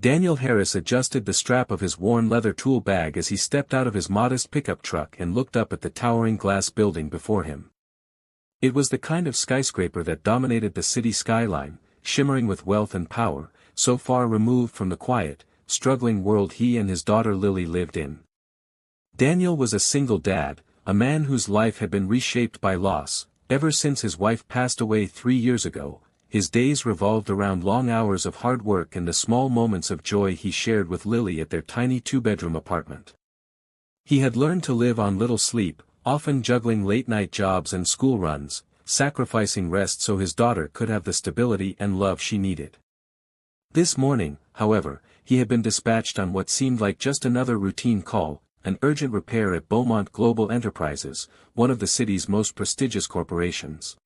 Daniel Harris adjusted the strap of his worn leather tool bag as he stepped out of his modest pickup truck and looked up at the towering glass building before him. It was the kind of skyscraper that dominated the city skyline, shimmering with wealth and power, so far removed from the quiet, struggling world he and his daughter Lily lived in. Daniel was a single dad, a man whose life had been reshaped by loss. Ever since his wife passed away 3 years ago, his days revolved around long hours of hard work and the small moments of joy he shared with Lily at their tiny 2-bedroom apartment. He had learned to live on little sleep, often juggling late-night jobs and school runs, sacrificing rest so his daughter could have the stability and love she needed. This morning, however, he had been dispatched on what seemed like just another routine call, an urgent repair at Beaumont Global Enterprises, one of the city's most prestigious corporations.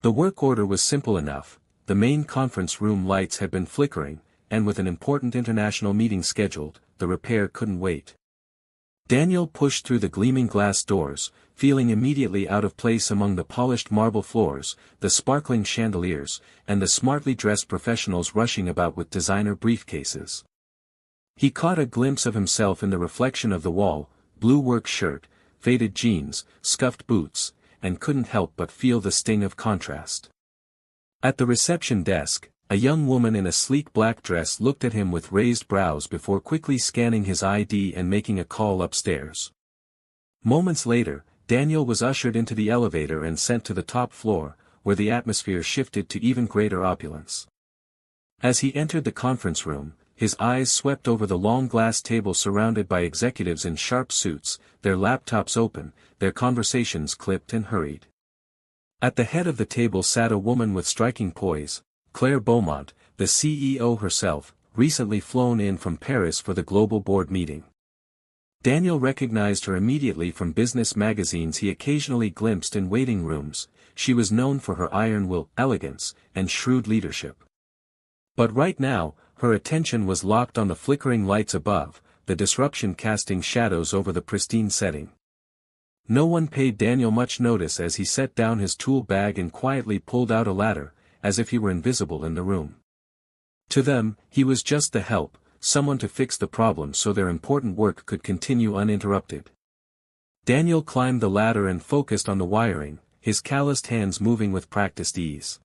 The work order was simple enough: the main conference room lights had been flickering, and with an important international meeting scheduled, the repair couldn't wait. Daniel pushed through the gleaming glass doors, feeling immediately out of place among the polished marble floors, the sparkling chandeliers, and the smartly dressed professionals rushing about with designer briefcases. He caught a glimpse of himself in the reflection of the wall: blue work shirt, faded jeans, scuffed boots, and couldn't help but feel the sting of contrast. At the reception desk, a young woman in a sleek black dress looked at him with raised brows before quickly scanning his ID and making a call upstairs. Moments later, Daniel was ushered into the elevator and sent to the top floor, where the atmosphere shifted to even greater opulence. As he entered the conference room, his eyes swept over the long glass table surrounded by executives in sharp suits, their laptops open, their conversations clipped and hurried. At the head of the table sat a woman with striking poise, Claire Beaumont, the CEO herself, recently flown in from Paris for the global board meeting. Daniel recognized her immediately from business magazines he occasionally glimpsed in waiting rooms. She was known for her iron will, elegance, and shrewd leadership. But right now, her attention was locked on the flickering lights above, the disruption casting shadows over the pristine setting. No one paid Daniel much notice as he set down his tool bag and quietly pulled out a ladder, as if he were invisible in the room. To them, he was just the help, someone to fix the problem so their important work could continue uninterrupted. Daniel climbed the ladder and focused on the wiring, his calloused hands moving with practiced ease.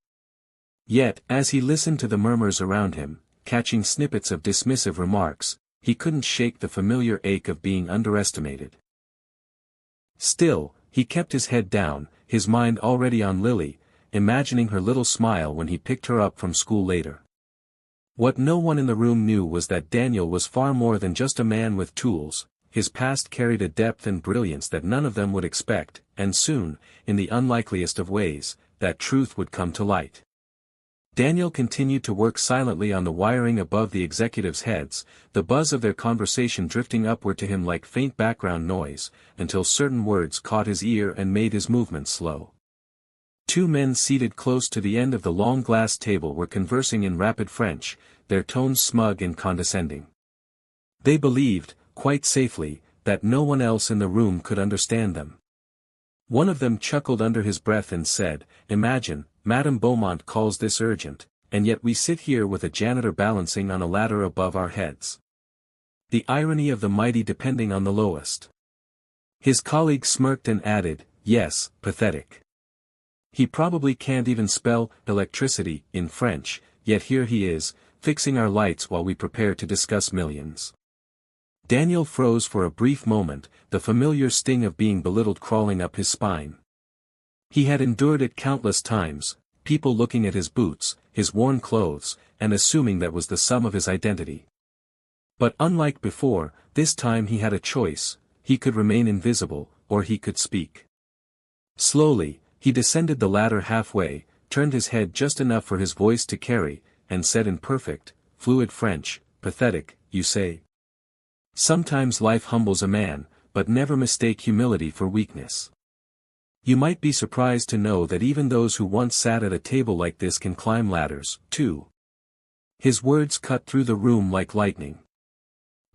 Yet, as he listened to the murmurs around him, catching snippets of dismissive remarks, he couldn't shake the familiar ache of being underestimated. Still, he kept his head down, his mind already on Lily, imagining her little smile when he picked her up from school later. What no one in the room knew was that Daniel was far more than just a man with tools. His past carried a depth and brilliance that none of them would expect, and soon, in the unlikeliest of ways, that truth would come to light. Daniel continued to work silently on the wiring above the executives' heads, the buzz of their conversation drifting upward to him like faint background noise, until certain words caught his ear and made his movements slow. Two men seated close to the end of the long glass table were conversing in rapid French, their tones smug and condescending. They believed, quite safely, that no one else in the room could understand them. One of them chuckled under his breath and said, "Imagine, Madame Beaumont calls this urgent, and yet we sit here with a janitor balancing on a ladder above our heads. The irony of the mighty depending on the lowest." His colleague smirked and added, "Yes, pathetic. He probably can't even spell electricity in French, yet here he is, fixing our lights while we prepare to discuss millions." Daniel froze for a brief moment, the familiar sting of being belittled crawling up his spine. He had endured it countless times, people looking at his boots, his worn clothes, and assuming that was the sum of his identity. But unlike before, this time he had a choice: he could remain invisible, or he could speak. Slowly, he descended the ladder halfway, turned his head just enough for his voice to carry, and said in perfect, fluid French, "Pathetic, you say? Sometimes life humbles a man, but never mistake humility for weakness. You might be surprised to know that even those who once sat at a table like this can climb ladders, too." His words cut through the room like lightning.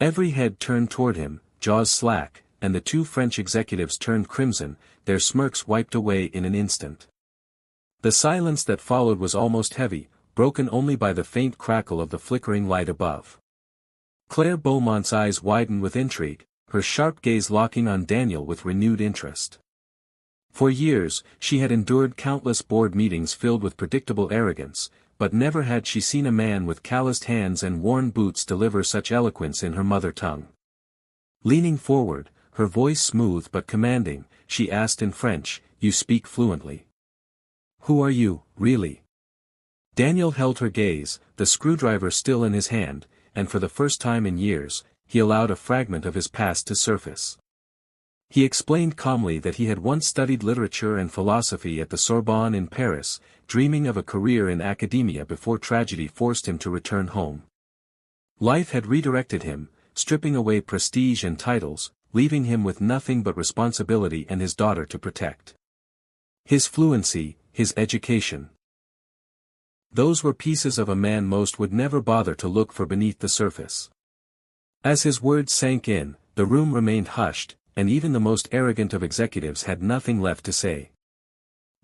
Every head turned toward him, jaws slack, and the two French executives turned crimson, their smirks wiped away in an instant. The silence that followed was almost heavy, broken only by the faint crackle of the flickering light above. Claire Beaumont's eyes widened with intrigue, her sharp gaze locking on Daniel with renewed interest. For years, she had endured countless board meetings filled with predictable arrogance, but never had she seen a man with calloused hands and worn boots deliver such eloquence in her mother tongue. Leaning forward, her voice smooth but commanding, she asked in French, "You speak fluently. Who are you, really?" Daniel held her gaze, the screwdriver still in his hand, and for the first time in years, he allowed a fragment of his past to surface. He explained calmly that he had once studied literature and philosophy at the Sorbonne in Paris, dreaming of a career in academia before tragedy forced him to return home. Life had redirected him, stripping away prestige and titles, leaving him with nothing but responsibility and his daughter to protect. His fluency, his education. Those were pieces of a man most would never bother to look for beneath the surface. As his words sank in, the room remained hushed, and even the most arrogant of executives had nothing left to say.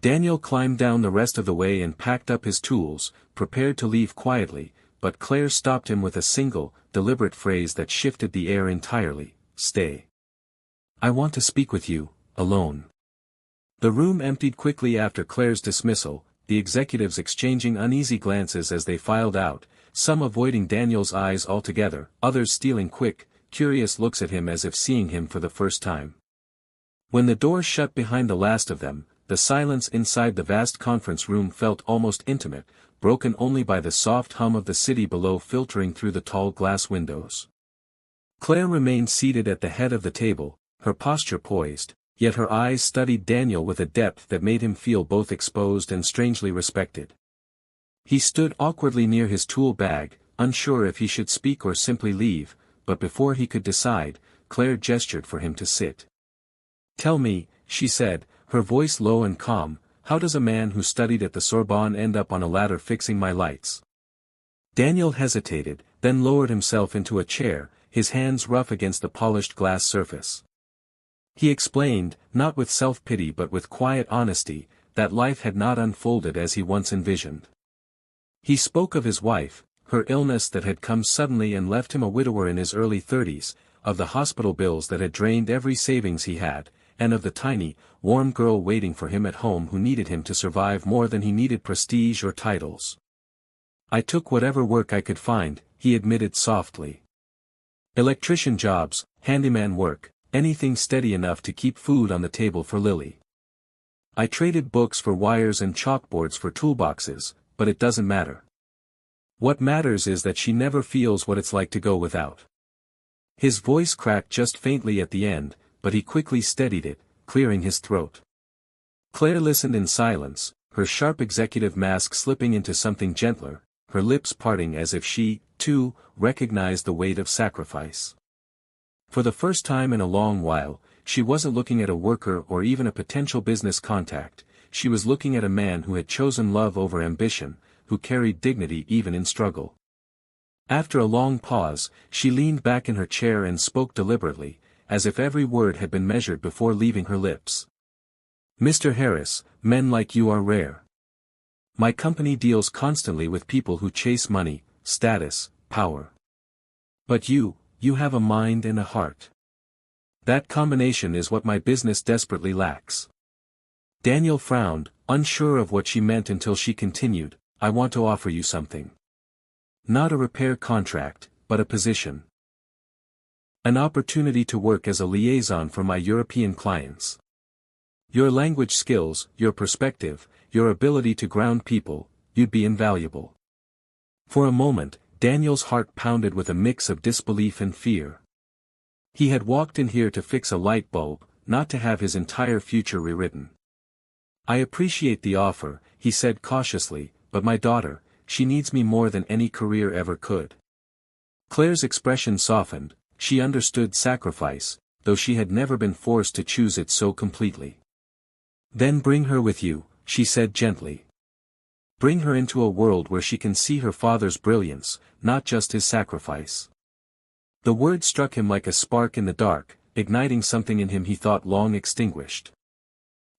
Daniel climbed down the rest of the way and packed up his tools, prepared to leave quietly, but Claire stopped him with a single, deliberate phrase that shifted the air entirely: "Stay. I want to speak with you, alone." The room emptied quickly after Claire's dismissal, the executives exchanging uneasy glances as they filed out, some avoiding Daniel's eyes altogether, others stealing quick, curious looks at him as if seeing him for the first time. When the door shut behind the last of them, the silence inside the vast conference room felt almost intimate, broken only by the soft hum of the city below filtering through the tall glass windows. Claire remained seated at the head of the table, her posture poised, yet her eyes studied Daniel with a depth that made him feel both exposed and strangely respected. He stood awkwardly near his tool bag, unsure if he should speak or simply leave, but before he could decide, Claire gestured for him to sit. "Tell me," she said, her voice low and calm, "how does a man who studied at the Sorbonne end up on a ladder fixing my lights?" Daniel hesitated, then lowered himself into a chair, his hands rough against the polished glass surface. He explained, not with self-pity but with quiet honesty, that life had not unfolded as he once envisioned. He spoke of his wife, her illness that had come suddenly and left him a widower in his early 30s, of the hospital bills that had drained every savings he had, and of the tiny, warm girl waiting for him at home who needed him to survive more than he needed prestige or titles. "I took whatever work I could find," he admitted softly. "Electrician jobs, handyman work, anything steady enough to keep food on the table for Lily. I traded books for wires and chalkboards for toolboxes, but it doesn't matter. What matters is that she never feels what it's like to go without." His voice cracked just faintly at the end, but he quickly steadied it, clearing his throat. Claire listened in silence, her sharp executive mask slipping into something gentler, her lips parting as if she, too, recognized the weight of sacrifice. For the first time in a long while, she wasn't looking at a worker or even a potential business contact, she was looking at a man who had chosen love over ambition, who carried dignity even in struggle. After a long pause, she leaned back in her chair and spoke deliberately, as if every word had been measured before leaving her lips. "Mr. Harris, men like you are rare. My company deals constantly with people who chase money, status, power. But you have a mind and a heart. That combination is what my business desperately lacks." Daniel frowned, unsure of what she meant until she continued, "I want to offer you something. Not a repair contract, but a position. An opportunity to work as a liaison for my European clients. Your language skills, your perspective, your ability to ground people, you'd be invaluable." For a moment, Daniel's heart pounded with a mix of disbelief and fear. He had walked in here to fix a light bulb, not to have his entire future rewritten. "I appreciate the offer," he said cautiously, "but my daughter, she needs me more than any career ever could." Claire's expression softened, she understood sacrifice, though she had never been forced to choose it so completely. "Then bring her with you," she said gently. "Bring her into a world where she can see her father's brilliance, not just his sacrifice." The word struck him like a spark in the dark, igniting something in him he thought long extinguished.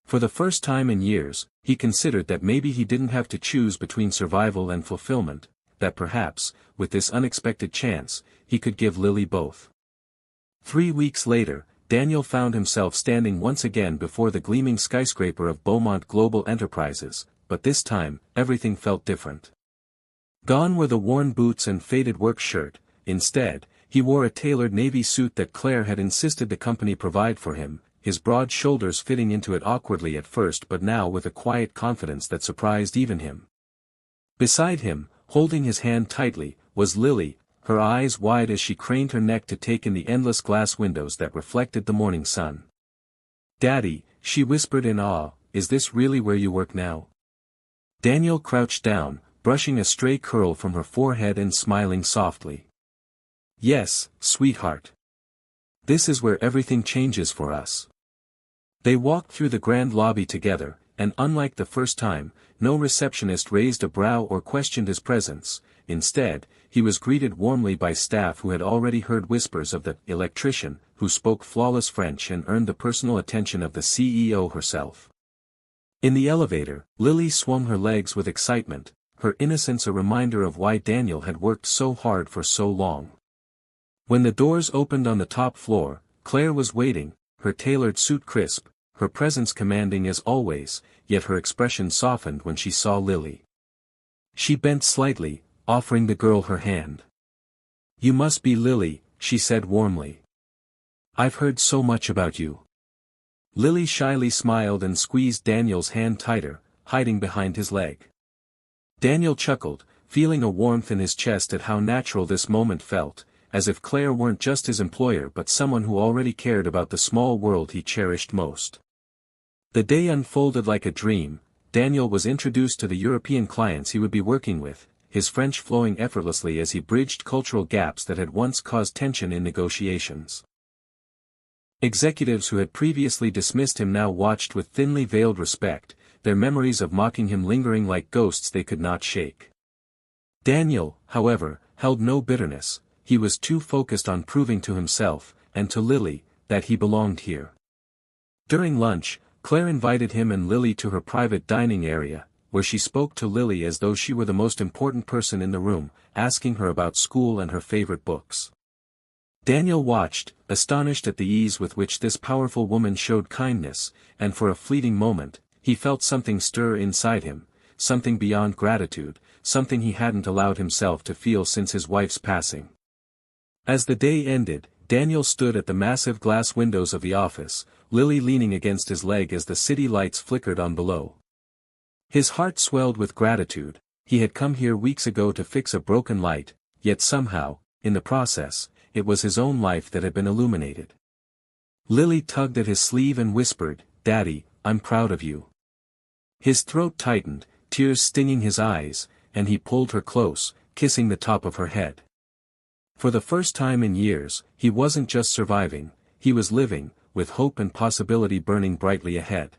For the first time in years, he considered that maybe he didn't have to choose between survival and fulfillment, that perhaps, with this unexpected chance, he could give Lily both. 3 weeks later, Daniel found himself standing once again before the gleaming skyscraper of Beaumont Global Enterprises, but this time, everything felt different. Gone were the worn boots and faded work shirt. Instead, he wore a tailored navy suit that Claire had insisted the company provide for him, his broad shoulders fitting into it awkwardly at first but now with a quiet confidence that surprised even him. Beside him, holding his hand tightly, was Lily, her eyes wide as she craned her neck to take in the endless glass windows that reflected the morning sun. "Daddy," she whispered in awe, "is this really where you work now?" Daniel crouched down, brushing a stray curl from her forehead and smiling softly. "Yes, sweetheart. This is where everything changes for us." They walked through the grand lobby together, and unlike the first time, no receptionist raised a brow or questioned his presence. Instead, he was greeted warmly by staff who had already heard whispers of the electrician, who spoke flawless French and earned the personal attention of the CEO herself. In the elevator, Lily swung her legs with excitement, her innocence a reminder of why Daniel had worked so hard for so long. When the doors opened on the top floor, Claire was waiting, her tailored suit crisp, her presence commanding as always, yet her expression softened when she saw Lily. She bent slightly, offering the girl her hand. "You must be Lily," she said warmly. "I've heard so much about you." Lily shyly smiled and squeezed Daniel's hand tighter, hiding behind his leg. Daniel chuckled, feeling a warmth in his chest at how natural this moment felt, as if Claire weren't just his employer but someone who already cared about the small world he cherished most. The day unfolded like a dream. Daniel was introduced to the European clients he would be working with, his French flowing effortlessly as he bridged cultural gaps that had once caused tension in negotiations. Executives who had previously dismissed him now watched with thinly veiled respect, their memories of mocking him lingering like ghosts they could not shake. Daniel, however, held no bitterness. He was too focused on proving to himself, and to Lily, that he belonged here. During lunch, Claire invited him and Lily to her private dining area, where she spoke to Lily as though she were the most important person in the room, asking her about school and her favorite books. Daniel watched, astonished at the ease with which this powerful woman showed kindness, and for a fleeting moment, he felt something stir inside him, something beyond gratitude, something he hadn't allowed himself to feel since his wife's passing. As the day ended, Daniel stood at the massive glass windows of the office, Lily leaning against his leg as the city lights flickered on below. His heart swelled with gratitude. He had come here weeks ago to fix a broken light, yet somehow, in the process, it was his own life that had been illuminated. Lily tugged at his sleeve and whispered, "Daddy, I'm proud of you." His throat tightened, tears stinging his eyes, and he pulled her close, kissing the top of her head. For the first time in years, he wasn't just surviving, he was living, with hope and possibility burning brightly ahead.